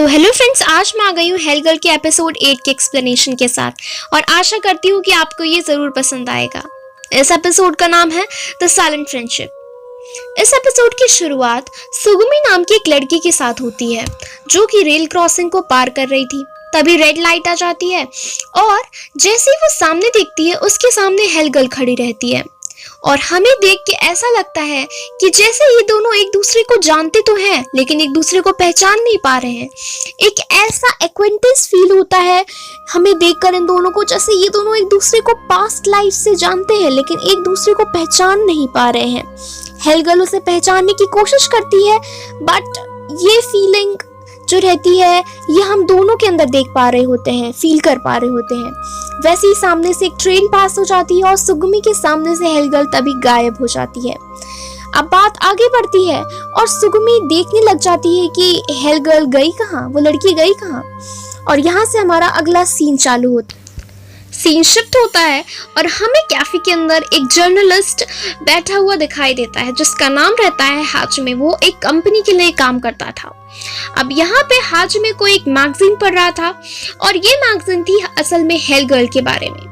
तो hello friends, आज मैं आ गई हूँ हेल गर्ल के एपिसोड 8 के एक्सप्लेनेशन के साथ और आशा करती हूँ कि आपको ये ज़रूर पसंद आएगा। इस एपिसोड का नाम है द साइलेंट फ्रेंडशिप। इस एपिसोड की शुरुआत सुगुमी नाम की एक लड़की के साथ होती है जो कि रेल क्रॉसिंग को पार कर रही थी। तभी रेड लाइट आ जाती है और जैसे ही वो सामने देखती है उसके सामने हेल गर्ल खड़ी रहती है और हमें देख के ऐसा लगता है कि जैसे ये दोनों एक दूसरे को जानते तो हैं लेकिन एक दूसरे को पहचान नहीं पा रहे हैं। एक ऐसा एक्वेंटेंस फील होता है हमें देखकर इन दोनों को, जैसे ये दोनों एक दूसरे को पास्ट लाइफ से जानते हैं लेकिन एक दूसरे को पहचान नहीं पा रहे हैं। हेल गर्ल उसे पहचानने की कोशिश करती है बट ये फीलिंग जो रहती है ये हम दोनों के अंदर देख पा रहे होते हैं, फील कर पा रहे होते हैं। वैसे ही सामने से एक ट्रेन पास हो जाती है और सुगुमी के सामने से हेल गर्ल तभी गायब हो जाती है। अब बात आगे बढ़ती है और सुगुमी देखने लग जाती है कि हेल गर्ल गई कहाँ, वो लड़की गई कहाँ। और यहाँ से हमारा अगला सीन चालू होता है। सीन शिफ्ट होता है और हमें कैफे के अंदर एक जर्नलिस्ट बैठा हुआ दिखाई देता है जिसका नाम रहता है हाजमे। वो एक कंपनी के लिए काम करता था। अब यहाँ पे हाजमे को एक मैगजीन पढ़ रहा था और ये मैगजीन थी असल में हेल गर्ल के बारे में।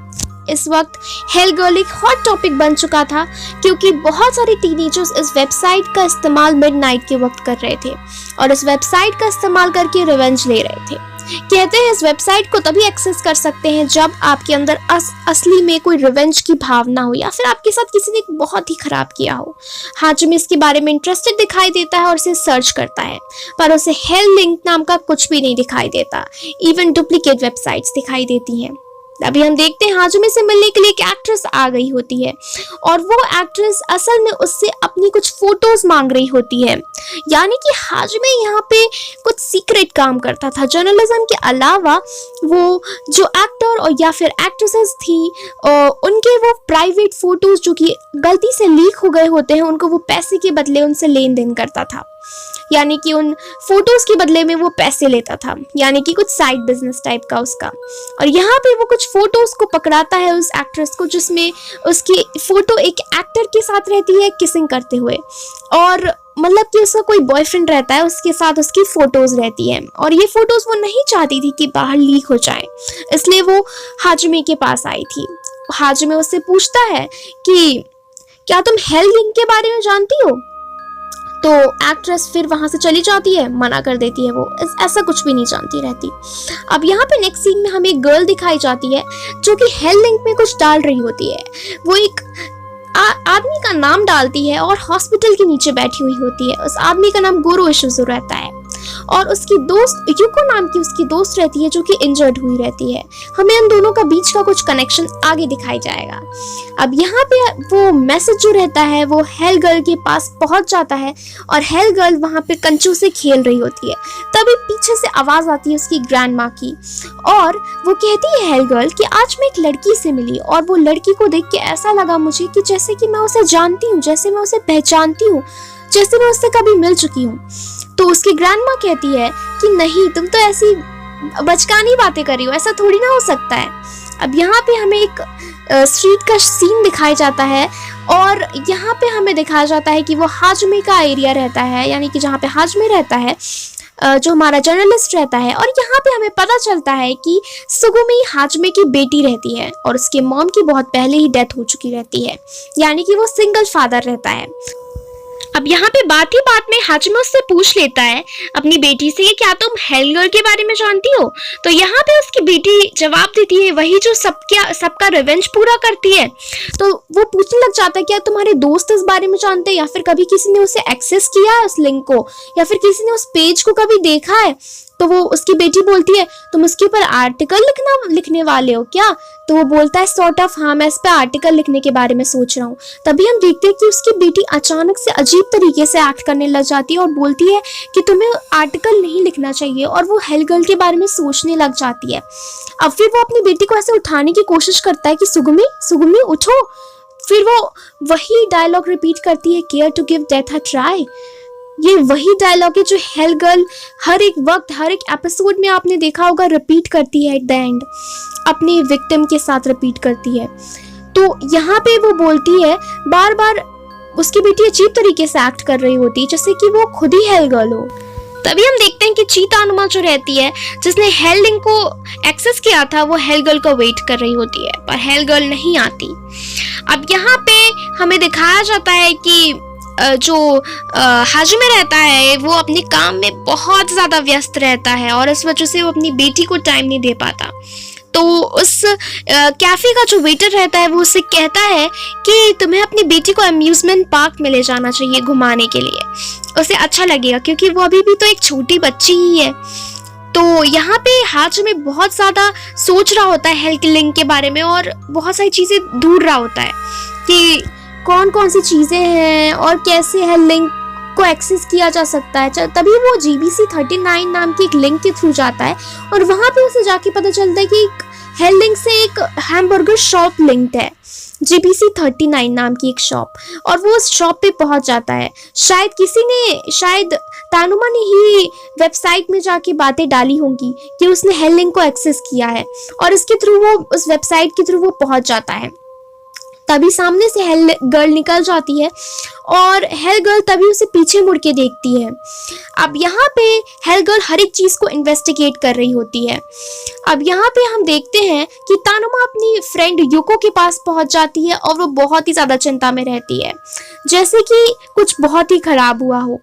इस वक्त हेल गर्ल एक हॉट टॉपिक बन चुका था क्योंकि बहुत सारे टीनेजर्स इस वेबसाइट का इस्तेमाल मिडनाइट के वक्त कर रहे थे और इस वेबसाइट का इस्तेमाल करके रिवेंज ले रहे थे। कहते हैं इस वेबसाइट को तभी एक्सेस कर सकते हैं जब आपके अंदर असली में कोई रिवेंज की भावना हो या फिर आपके साथ किसी ने बहुत ही खराब किया हो। हाजमे इसके बारे में इंटरेस्टेड दिखाई देता है और इसे सर्च करता है पर उसे हेल लिंक नाम का कुछ भी नहीं दिखाई देता। इवन डुप्लीकेट वेबसाइट्स दिखाई देती हैं। अभी हम देखते हैं हाजमे से मिलने के लिए एक एक्ट्रेस आ गई होती है और वो एक्ट्रेस असल में उससे अपनी कुछ फोटोज मांग रही होती है। यानी कि हाजमे यहाँ पे कुछ सीक्रेट काम करता था। जर्नलिज्म के अलावा वो जो एक्टर और या फिर एक्ट्रेसेस थी उनके वो प्राइवेट फोटोज जो कि गलती से लीक हो गए होते हैं उनको वो पैसे के बदले उनसे लेन देन करता था। यानी कि उन फोटोज के बदले में वो पैसे लेता था, यानी कि कुछ साइड बिजनेस टाइप का उसका। और यहाँ पे वो कुछ फोटोज को पकड़ाता है उस एक्ट्रेस को जिसमें उसकी फोटो एक एक्टर के साथ रहती है किसिंग करते हुए और मतलब कि उसका कोई बॉयफ्रेंड रहता है उसके साथ उसकी फोटोज रहती है और ये फोटोज वो नहीं चाहती थी कि बाहर लीक हो जाए, इसलिए वो हाजमे के पास आई थी। हाजमे उससे पूछता है कि क्या तुम हेल लिंक के बारे में जानती हो? तो एक्ट्रेस फिर वहां से चली जाती है, मना कर देती है, वो ऐसा कुछ भी नहीं जानती रहती। अब यहाँ पे नेक्स्ट सीन में हमें एक गर्ल दिखाई जाती है जो कि हेल लिंक में कुछ डाल रही होती है। वो एक आदमी का नाम डालती है और हॉस्पिटल के नीचे बैठी हुई होती है। उस आदमी का नाम गोरो इशुजु रहता है और उसकी दोस्त युको नाम की उसकी दोस्त रहती है जो कि इंजर्ड हुई रहती है। हमें इन दोनों का बीच का कुछ कनेक्शन आगे दिखाई जाएगा। अब यहाँ पे वो मैसेज जो रहता है वो हेल गर्ल के पास पहुंच जाता है और हेल गर्ल वहां पे कंचू से खेल रही होती है। तभी पीछे से आवाज आती है उसकी ग्रैंड माँ की और वो कहती है हेल गर्ल कि आज मैं एक लड़की से मिली और वो लड़की को देख के ऐसा लगा मुझे कि जैसे कि मैं उसे जानती हूँ, जैसे मैं उसे पहचानती हूँ, जैसे मैं उससे कभी मिल चुकी हूँ। तो उसकी ग्रैंड माँ कहती है कि नहीं, तुम तो ऐसी बचकानी बातें कर रही हो, ऐसा थोड़ी ना हो सकता है। अब यहाँ पे हमें एक स्ट्रीट का सीन दिखाया जाता है और यहाँ पे हमें दिखाया जाता है कि वो हाजमे का एरिया रहता है, यानी कि जहाँ पे हाजमे रहता है जो हमारा जर्नलिस्ट रहता है। और यहाँ पे हमें पता चलता है कि सुगुमी हाजमे की बेटी रहती है और उसके मॉम की बहुत पहले ही डेथ हो चुकी रहती है, यानी कि वो सिंगल फादर रहता है। अब यहाँ पे बात ही बात में हाजमे उससे पूछ लेता है अपनी बेटी से, क्या तुम हेल गर्ल के बारे में जानती हो? तो यहाँ पे उसकी बेटी जवाब देती है वही जो सबका रिवेंज पूरा करती है। तो वो पूछने लग जाता है क्या तुम्हारे दोस्त इस बारे में जानते हैं या फिर कभी किसी ने उसे एक्सेस किया है उस लिंक को या फिर किसी ने उस पेज को कभी देखा है? तो वो उसकी बेटी बोलती है तुम उसके ऊपर आर्टिकल लिखने वाले हो क्या? तो वो बोलता है सॉर्ट ऑफ, हाँ मैं इस पे आर्टिकल लिखने के बारे में सोच रहा हूँ। तभी हम देखते हैं कि उसकी बेटी अचानक से अजीब तरीके से एक्ट करने लग जाती है और बोलती है कि तुम्हें आर्टिकल नहीं लिखना चाहिए और वो हेल गर्ल के बारे में सोचने लग जाती है। अब फिर वो अपनी बेटी को ऐसे उठाने की कोशिश करता है कि सुगुमी सुगुमी उठो। फिर वो वही डायलॉग रिपीट करती है, care to give death a try. ये वही डायलॉग है जो हेल गर्ल हर एक वक्त हर एक एपिसोड में आपने देखा होगा रिपीट करती है, एट द एंड अपने विक्टिम के साथ रिपीट करती है। तो यहाँ पे वो बोलती है बार बार, उसकी बेटी अजीब तरीके से एक्ट कर रही होती है जैसे कि वो खुद ही हेल गर्ल हो। तभी हम देखते हैं कि चीतानुमा जो रहती है, जिसने हेल लिंक को एक्सेस किया था, वो हेल गर्ल का वेट कर रही होती है, पर हेल गर्ल नहीं आती। अब यहाँ पे हमें दिखाया जाता है कि जो हाजिमे रहता है वो अपने काम में बहुत ज़्यादा व्यस्त रहता है और इस वजह से वो अपनी बेटी को टाइम नहीं दे पाता। तो उस कैफ़े का जो वेटर रहता है वो उससे कहता है कि तुम्हें अपनी बेटी को अम्यूज़मेंट पार्क में ले जाना चाहिए घुमाने के लिए, उसे अच्छा लगेगा, क्योंकि वो अभी भी तो एक छोटी बच्ची ही है। तो यहाँ पे हाजिमे बहुत ज़्यादा सोच रहा होता है हेल लिंक के बारे में और बहुत सारी चीज़ें ढूंढ रहा होता है कि कौन कौन सी चीज़ें हैं और कैसे हेल लिंक को एक्सेस किया जा सकता है। तभी वो GBC 39 नाम की एक लिंक के थ्रू जाता है और वहाँ पे उसे जाके पता चलता है कि हेल लिंक से एक हैमबर्गर शॉप लिंक्ड है, GBC 39 नाम की एक शॉप, और वो उस शॉप पे पहुंच जाता है। शायद तानुमा ने ही वेबसाइट में जाके बातें डाली होंगी कि उसने हेल लिंक को एक्सेस किया है और इसके थ्रू वो उस वेबसाइट के थ्रू वो पहुंच जाता है। तभी सामने से हेल गर्ल निकल जाती है और हेल गर्ल तभी उसे पीछे मुड़ के देखती है। अब यहाँ पे हेल गर्ल हर एक चीज़ को इन्वेस्टिगेट कर रही होती है। अब यहाँ पे हम देखते हैं कि तानुमा अपनी फ्रेंड युको के पास पहुँच जाती है और वो बहुत ही ज़्यादा चिंता में रहती है, जैसे कि कुछ बहुत ही खराब हुआ हो।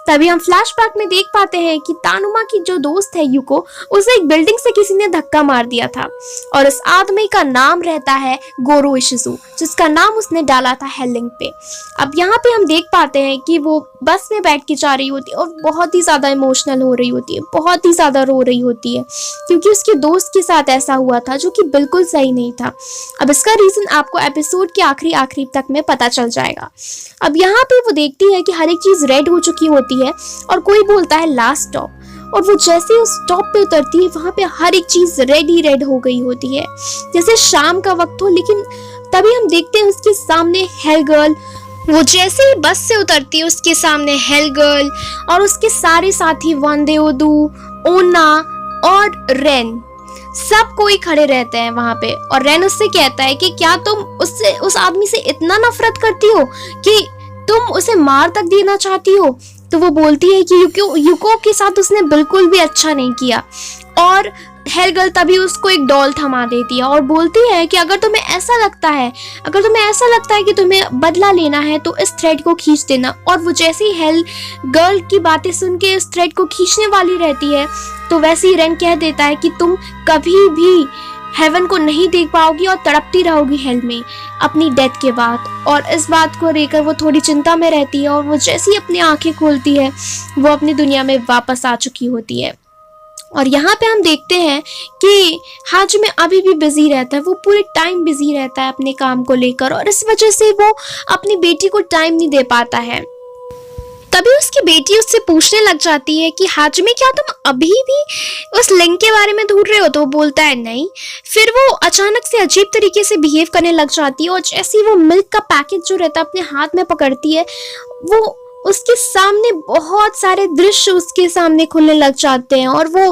तभी हम फ्लैशबैक में देख पाते हैं कि तानुमा की जो दोस्त है युको, उसे एक बिल्डिंग से किसी ने धक्का मार दिया था और इस आदमी का नाम रहता है गोरो इशिज़ु, जिसका नाम उसने डाला था हेल लिंक पे। अब यहाँ पे हम देख पाते हैं कि वो बस में बैठ के जा रही होती है और बहुत ही ज़्यादा इमोशनल हो रही होती है, बहुत ही ज़्यादा रो रही होती है, क्योंकि उसके दोस्त के साथ ऐसा हुआ था जो कि बिल्कुल सही नहीं था। अब इसका रीज़न आपको एपिसोड के आखिरी तक में पता चल जाएगा। अब यहाँ पे वो देखती है कि हर एक चीज़ रेड हो चुकी होती है और कोई बोलता है लास्ट स्टॉप, और वो जैसे उस स्टॉप पे उतरती है वहाँ पे हर एक चीज़ रेड ही रेड हो गई होती है, जैसे शाम का वक्त हो। लेकिन तभी हम देखते हैं उसके सामने हेल गर्ल, वो जैसे ही बस से उतरती है उसके सामने हेल गर्ल और उसके सारे साथी वांदेओदू, ओना और रेन, सब कोई खड़े रहते हैं वहाँ पे। और रेन उससे कहता है कि क्या तुम उस आदमी से इतना नफरत करती हो कि तुम उसे मार तक देना चाहती हो? तो वो बोलती है कि युको के साथ उसने बिल्कुल भी अच्छा नहीं किया। और हेल गर्ल तभी उसको एक डॉल थमा देती है और बोलती है कि अगर तुम्हें ऐसा लगता है कि तुम्हें बदला लेना है तो इस थ्रेड को खींच देना। और वो जैसे ही हेल गर्ल की बातें सुन के इस थ्रेड को खींचने वाली रहती है तो वैसे ही रेन कह देता है कि तुम कभी भी हेवन को नहीं देख पाओगी और तड़पती रहोगी हेल में अपनी डेथ के बाद। और इस बात को लेकर वो थोड़ी चिंता में रहती है और वो जैसे ही अपनी आंखें खोलती है वो अपनी दुनिया में वापस आ चुकी होती है। और यहाँ पे हम देखते हैं कि हाजिमे अभी भी बिजी रहता है, वो पूरे टाइम बिजी रहता है अपने काम को लेकर और इस वजह से वो अपनी बेटी को टाइम नहीं दे पाता है। तभी उसकी बेटी उससे पूछने लग जाती है कि हाजिमे क्या तुम अभी भी उस लिंक के बारे में ढूंढ रहे हो? तो वो बोलता है नहीं। फिर वो अचानक से अजीब तरीके से बिहेव करने लग जाती है और जैसे ही वो मिल्क का पैकेट जो रहता है अपने हाथ में पकड़ती है, वो उसके सामने बहुत सारे दृश्य उसके सामने खुलने लग जाते हैं और वो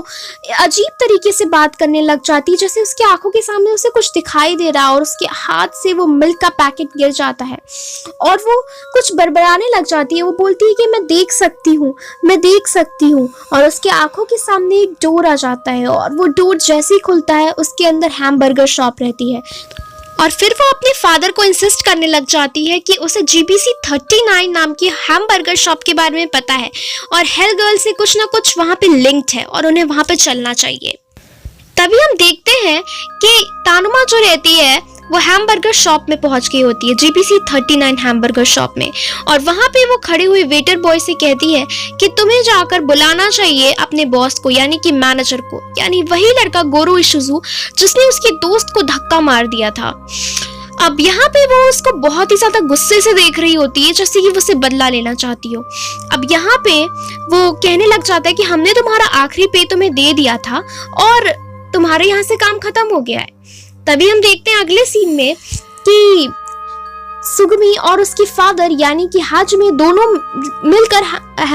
अजीब तरीके से बात करने लग जाती है, जैसे उसकी आंखों के सामने उसे कुछ दिखाई दे रहा है और उसके हाथ से वो मिल्क का पैकेट गिर जाता है और वो कुछ बड़बड़ाने लग जाती है। वो बोलती है कि मैं देख सकती हूँ और उसके आंखों के सामने एक डोर आ जाता है और वो डोर जैसे ही खुलता है उसके अंदर हैमबर्गर शॉप रहती है। और फिर वो अपने फादर को इंसिस्ट करने लग जाती है कि उसे GBC 39 नाम की हैमबर्गर शॉप के बारे में पता है और हेल गर्ल से कुछ ना कुछ वहाँ पे लिंक्ड है और उन्हें वहाँ पे चलना चाहिए। तभी हम देखते हैं कि तानुमा जो रहती है वो हैमबर्गर शॉप में पहुंच गई होती है, GBC 39 हैमबर्गर शॉप में, और वहाँ पे वो खड़े हुए वेटर बॉय से कहती है कि तुम्हें जाकर बुलाना चाहिए अपने बॉस को, यानी कि मैनेजर को, यानी वही लड़का गोरो इशिज़ु जिसने उसके दोस्त को धक्का मार दिया था। अब यहाँ पे वो उसको बहुत ही ज्यादा गुस्से से देख रही होती है, जैसे कि वो उसे बदला लेना चाहती हो। अब यहाँ पे वो कहने लग जाता है कि हमने तुम्हारा आखिरी पे तुम्हें दे दिया था और तुम्हारे यहाँ से काम खत्म हो गया है। तभी हम देखते हैं अगले सीन में कि सुगमी और उसकी फादर यानी कि हाजिमे दोनों मिलकर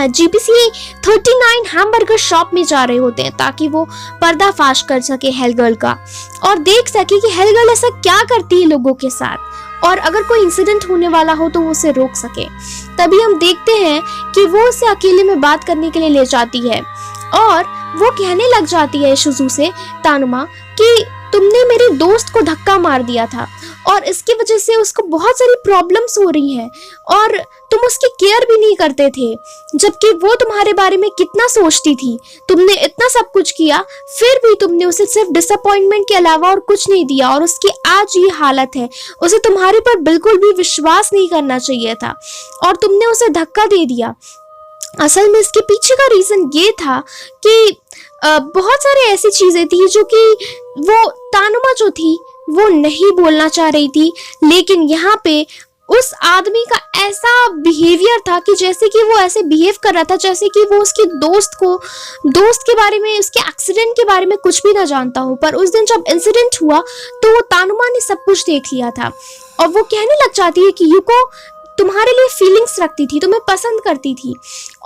GBC 39 हैमबर्गर शॉप में जा रहे होते हैं ताकि वो पर्दाफाश कर सके हेल गर्ल का और देख सके कि हेल गर्ल ऐसा क्या करती है लोगों के साथ और अगर कोई इंसिडेंट होने वाला हो तो वो उसे रोक सके। तभी हम देखते हैं कि वो उसे अकेले में बात करने के लिए ले जाती है और वो कहने लग जाती है शिजू से, तानुमा, कि तुमने मेरे दोस्त को धक्का मार दिया था और इसकी वजह से उसको बहुत सारी प्रॉब्लम्स हो रही हैं और तुम उसकी केयर भी नहीं करते थे, जबकि वो तुम्हारे बारे में कितना सोचती थी। तुमने इतना सब कुछ किया, फिर भी तुमने उसे सिर्फ डिसअपॉइंटमेंट के अलावा और कुछ नहीं दिया और उसकी आज ये हालत है। उसे तुम्हारे पर बिल्कुल भी विश्वास नहीं करना चाहिए था और तुमने उसे धक्का दे दिया। असल में इसके पीछे का रीजन ये था कि बहुत सारे ऐसी चीजें थी जो कि वो तानुमा जो थी वो नहीं बोलना चाह रही थी, लेकिन यहाँ पे उस आदमी का ऐसा बिहेवियर था कि जैसे कि वो ऐसे बिहेव कर रहा था जैसे कि वो उसके दोस्त के बारे में, उसके एक्सीडेंट के बारे में कुछ भी ना जानता हो। पर उस दिन जब इंसिडेंट हुआ तो वो तानुमा ने सब कुछ देख लिया था और वो कहने लग जाती है कि युको तुम्हारे लिए फीलिंग्स रखती थी, तुम्हें पसंद करती थी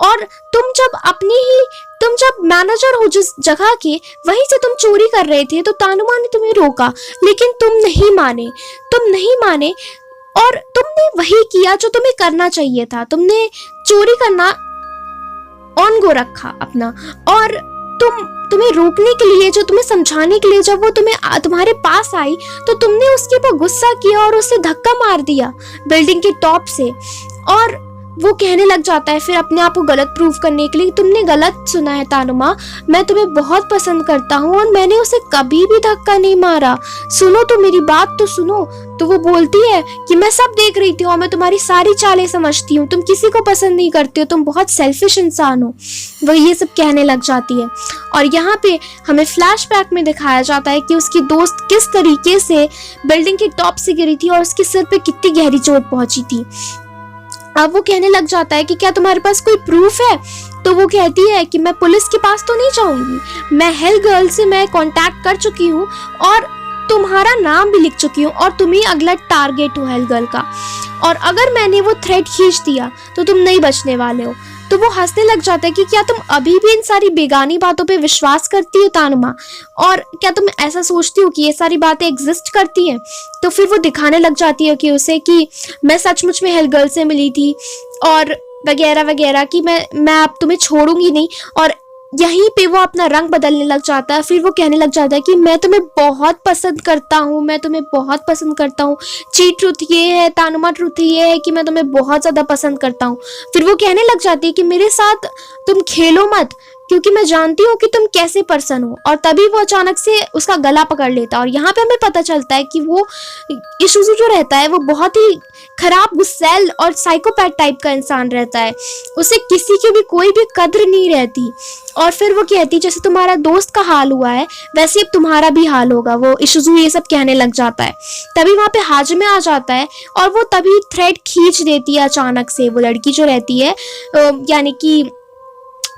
और तुम जब मैनेजर हो जिस जगह के, वहीं से तुम चोरी कर रहे थे तो तानुमा ने तुम्हें रोका, लेकिन तुम नहीं माने और तुमने वही किया जो तुम्हें करना चाहिए था। तुमने चोरी करना ऑन गो रखा अपना और तुम्हें रोकने के लिए, जो तुम्हें समझाने के लिए जब वो तुम्हारे पास आई तो तुमने उसके ऊपर गुस्सा किया और उसे धक्का मार दिया बिल्डिंग के टॉप से। और वो कहने लग जाता है फिर अपने आप को गलत प्रूव करने के लिए, तुमने गलत सुना है तानुमा, मैं तुम्हें बहुत पसंद करता हूँ और मैंने उसे कभी भी धक्का नहीं मारा, सुनो तो मेरी बात तो सुनो। तो वो बोलती है कि मैं सब देख रही थी और मैं तुम्हारी सारी चालें समझती हूँ, तुम किसी को पसंद नहीं करते हो, तुम बहुत सेल्फिश इंसान हो। वो ये सब कहने लग जाती है और यहाँ पे हमें फ्लैशबैक में दिखाया जाता है कि उसकी दोस्त किस तरीके से बिल्डिंग के टॉप से गिरी थी और उसके सिर पे कितनी गहरी चोट पहुंची थी। अब वो कहने लग जाता है कि क्या तुम्हारे पास कोई प्रूफ है? तो वो कहती है कि मैं पुलिस के पास तो नहीं जाऊंगी, मैं हेल गर्ल से मैं कांटेक्ट कर चुकी हूँ और तुम्हारा नाम भी लिख चुकी हूँ और तुम ही अगला टारगेट हो हेल गर्ल का, और अगर मैंने वो थ्रेड खींच दिया तो तुम नहीं बचने वाले हो। तो वो हंसने लग जाता है कि क्या तुम अभी भी इन सारी बेगानी बातों पे विश्वास करती हो तानुमा, और क्या तुम ऐसा सोचती हो कि ये सारी बातें एग्जिस्ट करती हैं? तो फिर वो दिखाने लग जाती है कि उसे कि मैं सचमुच में हेल गर्ल से मिली थी और वगैरह वगैरह, कि मैं अब तुम्हें छोड़ूंगी नहीं। और यहीं पे वो अपना रंग बदलने लग जाता है। फिर वो कहने लग जाता है कि मैं तुम्हें बहुत पसंद करता हूँ, मैं तुम्हें बहुत पसंद करता हूँ। चीट ट्रूथ ये है, तानुमा ट्रूथ ये है कि मैं तुम्हें बहुत ज़्यादा पसंद करता हूँ। फिर वो कहने लग जाती है कि मेरे साथ तुम खेलो मत, क्योंकि मैं जानती हूँ कि तुम कैसे पर्सन हो। और तभी वो अचानक से उसका गला पकड़ लेता है और यहाँ पे हमें पता चलता है कि वो इशुजू जो रहता है वो बहुत ही खराब, गुस्सैल और साइकोपैथ टाइप का इंसान रहता है। उसे किसी की भी कोई भी कद्र नहीं रहती। और फिर वो कहती जैसे तुम्हारा दोस्त का हाल हुआ है वैसे अब तुम्हारा भी हाल होगा। वो इशुजू ये सब कहने लग जाता है। तभी वहाँ पे हाजमे आ जाता है और वो तभी थ्रेड खींच देती है अचानक से। वो लड़की जो रहती है यानी कि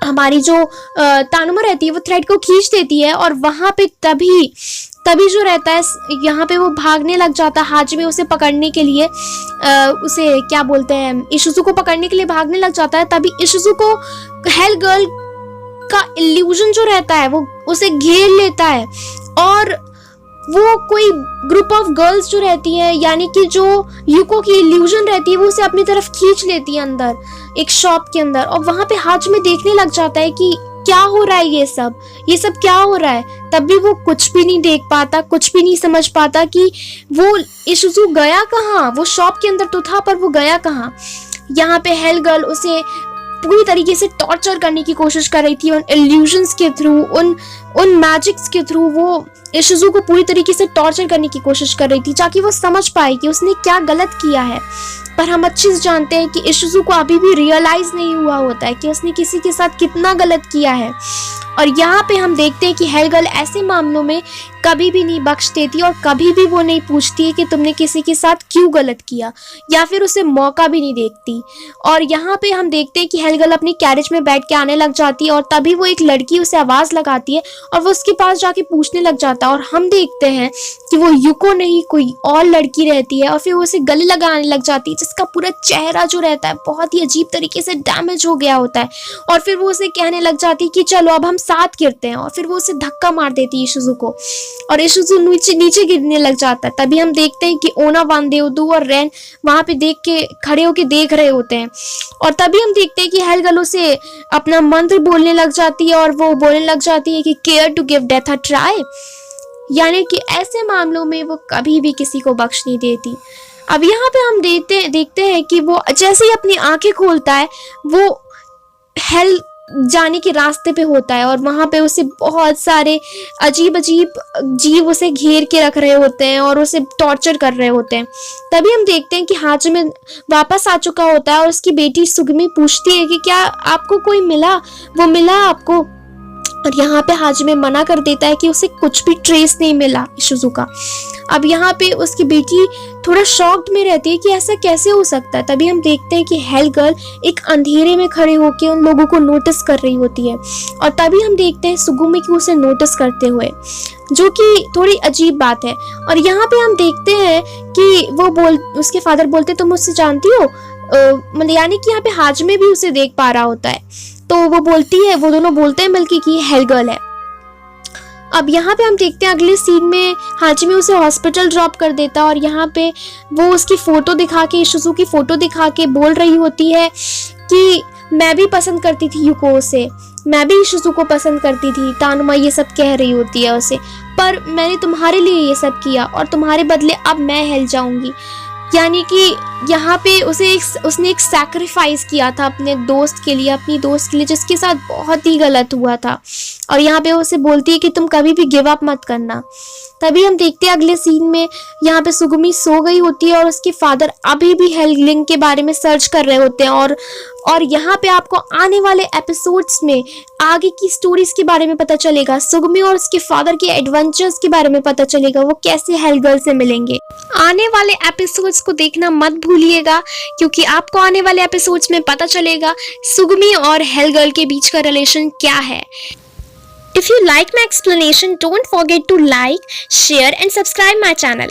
हमारी जो तानुमा रहती है वो थ्रेड को खींच देती है और वहाँ पे तभी जो रहता है यहाँ पे वो भागने लग जाता है हाजमे उसे पकड़ने के लिए, उसे क्या बोलते हैं, इशुजू को पकड़ने के लिए भागने लग जाता है। तभी इशुजू को हेल गर्ल का इल्यूजन जो रहता है वो उसे घेर लेता है और वो कोई ग्रुप ऑफ गर्ल्स जो रहती हैं यानी कि जो युको की इल्यूजन रहती है वो उसे अपनी तरफ खींच लेती है अंदर एक शॉप के अंदर। और वहां पे हाजमे देखने लग जाता है कि क्या हो रहा है, ये सब क्या हो रहा है। तब भी वो कुछ भी नहीं देख पाता, कुछ भी नहीं समझ पाता कि वो इशुजू गया कहाँ। वो शॉप के अंदर तो था पर वो गया कहाँ। यहाँ पे हेल गर्ल उसे पूरी तरीके से टॉर्चर करने की कोशिश कर रही थी उन इल्यूजन्स के थ्रू, उन मैजिक्स के थ्रू। वो इशुजू को पूरी तरीके से टॉर्चर करने की कोशिश कर रही थी ताकि वो समझ पाए कि उसने क्या गलत किया है। पर हम अच्छे से जानते हैं कि इशुजू को अभी भी रियलाइज नहीं हुआ होता है कि उसने किसी के साथ कितना गलत किया है। और यहाँ पे हम देखते हैं कि हेल गर्ल ऐसे मामलों में कभी भी नहीं बख्श देती और कभी भी वो नहीं पूछती है कि तुमने किसी के साथ क्यों गलत किया, या फिर उसे मौका भी नहीं देखती। और यहाँ पे हम देखते हैं कि हेल गर्ल अपनी कैरेज में बैठ के आने लग जाती है और तभी वो एक लड़की उसे आवाज लगाती है और वो उसके पास जाके पूछने लग जाता है। और हम देखते हैं कि वो युको नहीं कोई और लड़की रहती है और फिर वो उसे गले लगाने लग जाती है जिसका पूरा चेहरा जो रहता है बहुत ही अजीब तरीके से डैमेज हो गया होता है। और फिर वो उसे कहने लग जाती है कि चलो अब हम साथ गिरते हैं और फिर वो उसे धक्का मार देती है इशुजू को और इशुजू नीचे नीचे गिरने लग जाता है। तभी हम देखते हैं कि ओना वानदेओदू और रेन वहां पे देख के खड़े होके देख रहे होते हैं और तभी हम देखते हैं कि हेलगल उसे अपना मंत्र बोलने लग जाती है और वो बोलने लग जाती है कि care to give death a try, यानी कि ऐसे मामलों में वो कभी भी किसी को बख्श नहीं देती। अब यहाँ पे हम देखते हैं कि वो जैसे ही अपनी आंखें खोलता है वो हेल जाने के रास्ते पे होता है और वहां पे उसे बहुत सारे अजीब अजीब जीव उसे घेर के रख रहे होते हैं और उसे टॉर्चर कर रहे होते हैं। तभी हम देखते हैं कि हाजिमे वापस आ चुका होता है और उसकी बेटी सुगमी पूछती है कि क्या आपको कोई मिला, वो मिला आपको? और यहाँ पे हाजिमे मना कर देता है कि उसे कुछ भी ट्रेस नहीं मिला इशुजू का। अब यहाँ पे उसकी बेटी थोड़ा शॉक्ड में रहती है कि ऐसा कैसे हो सकता है। तभी हम देखते हैं कि हेलगर्ल एक अंधेरे में खड़े होकर उन लोगों को नोटिस कर रही होती है और तभी हम देखते हैं सुगुमी को उसे नोटिस करते हुए, जो कि थोड़ी अजीब बात है। और यहाँ पे हम देखते हैं कि उसके फादर बोलते तुम मुझसे जानती हो, मतलब यानी कि यहाँ पे हाजिमे भी उसे देख पा रहा होता है। तो वो दोनों बोलते हैं मिलके कि हेलगर्ल है। अब यहाँ पे हम देखते हैं अगले सीन में हाजिमे उसे हॉस्पिटल ड्रॉप कर देता है और यहाँ पे वो उसकी फोटो दिखा के, इशुजू की फोटो दिखा के बोल रही होती है कि मैं भी पसंद करती थी युको से, मैं भी इशुजू को पसंद करती थी। तानुमा ये सब कह रही होती है उसे, पर मैंने तुम्हारे लिए ये सब किया और तुम्हारे बदले अब मैं हेल जाऊंगी। यानी कि यहाँ पे उसने एक सैक्रिफाइस किया था अपने दोस्त के लिए, अपनी दोस्त के लिए जिसके साथ बहुत ही गलत हुआ था। और यहाँ पे उसे बोलती है कि तुम कभी भी गिव अप मत करना। तभी हम देखते हैं अगले सीन में यहाँ पे सुगुमी सो गई होती है और उसके फादर अभी भी हेलग्लिंग के बारे में सर्च कर रहे होते हैं और यहाँ पे आपको आने वाले एपिसोड्स में आगे की स्टोरीज के बारे में पता चलेगा, सुगुमी और उसके फादर के एडवेंचर्स के बारे में पता चलेगा, वो कैसे हेलगर्ल से मिलेंगे। आने वाले एपिसोड्स को देखना मत भूलिएगा क्योंकि आपको आने वाले एपिसोड्स में पता चलेगा सुगुमी और हेलगर्ल के बीच का रिलेशन क्या है। If you like my explanation, don't forget to like, share and subscribe my channel.